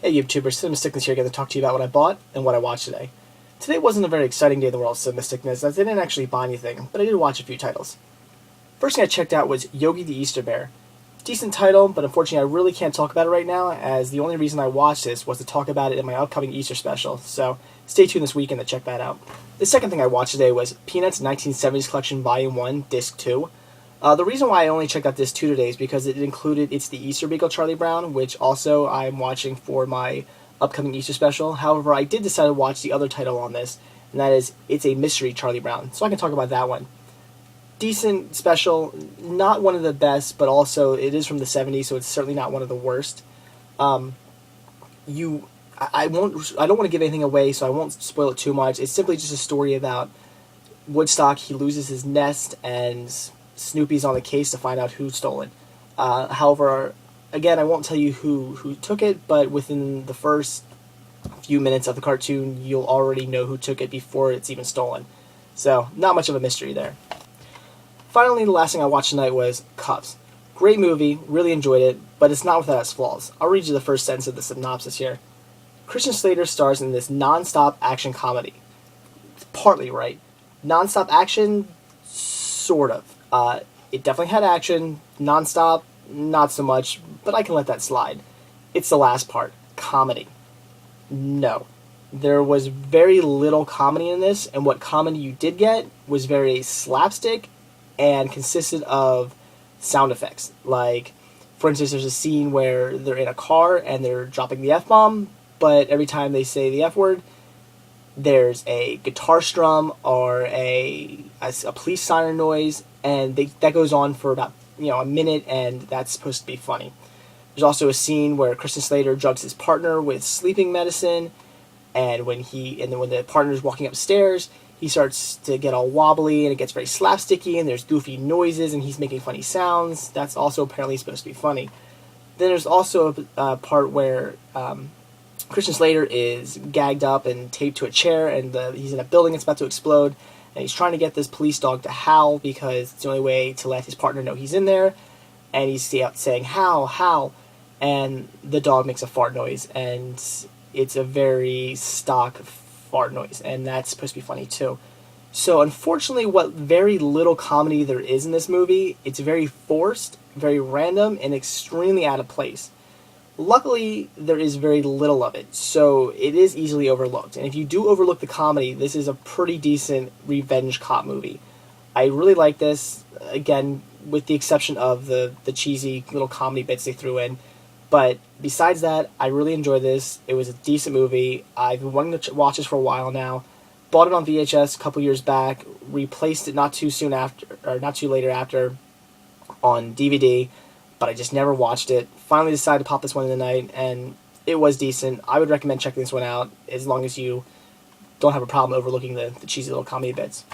Hey YouTubers, Cinemasticness here again to talk to you about what I bought and what I watched today. Today wasn't a very exciting day in the world of Cinemasticness, as I didn't actually buy anything, but I did watch a few titles. First thing I checked out was Yogi the Easter Bear. Decent title, but unfortunately I really can't talk about it right now, as the only reason I watched this was to talk about it in my upcoming Easter special, so stay tuned this weekend to check that out. The second thing I watched today was Peanuts 1970s Collection Volume 1, Disc 2. The reason why I only checked out Disc 2 today is because it's the Easter Beagle Charlie Brown, which also I'm watching for my upcoming Easter special. However, I did decide to watch the other title on this, and that is It's a Mystery Charlie Brown, so I can talk about that one. Decent special, not one of the best, but also it is from the 70s, so it's certainly not one of the worst. I don't want to give anything away, so I won't spoil it too much. It's simply just a story about Woodstock. He loses his nest, and Snoopy's on the case to find out who stole it. However, again, I won't tell you who took it, but within the first few minutes of the cartoon, you'll already know who took it before it's even stolen. So, not much of a mystery there. Finally, the last thing I watched tonight was Kuffs. Great movie, really enjoyed it, but it's not without its flaws. I'll read you the first sentence of the synopsis here. Christian Slater stars in this non-stop action comedy. It's partly right. Non-stop action? Sort of. It definitely had action. Non-stop? Not so much, but I can let that slide. It's the last part. Comedy. No. There was very little comedy in this, and what comedy you did get was very slapstick and consisted of sound effects. Like, for instance, there's a scene where they're in a car and they're dropping the F-bomb, but every time they say the F word, there's a guitar strum or a police siren noise, and that goes on for about a minute, and that's supposed to be funny. There's also a scene where Christian Slater drugs his partner with sleeping medicine, and when the partner's walking upstairs, he starts to get all wobbly, and it gets very slapsticky, and there's goofy noises, and he's making funny sounds. That's also apparently supposed to be funny. Then there's also a part where Christian Slater is gagged up and taped to a chair, and he's in a building that's about to explode, and he's trying to get this police dog to howl because it's the only way to let his partner know he's in there, and he's saying, "Howl, howl," and the dog makes a fart noise, and it's a very stock fart noise, and that's supposed to be funny too. So unfortunately, what very little comedy there is in this movie, it's very forced, very random, and extremely out of place. Luckily, there is very little of it, so it is easily overlooked. And if you do overlook the comedy, this is a pretty decent revenge cop movie. I really like this, again, with the exception of the cheesy little comedy bits they threw in. But besides that, I really enjoyed this. It was a decent movie. I've been wanting to watch this for a while now. Bought it on VHS a couple years back, replaced it not too later after on DVD, but I just never watched it. Finally decided to pop this one in the night, and it was decent. I would recommend checking this one out, as long as you don't have a problem overlooking the cheesy little comedy bits.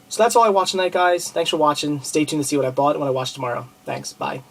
So that's all I watched tonight, guys. Thanks for watching. Stay tuned to see what I bought and what I watch tomorrow. Thanks. Bye.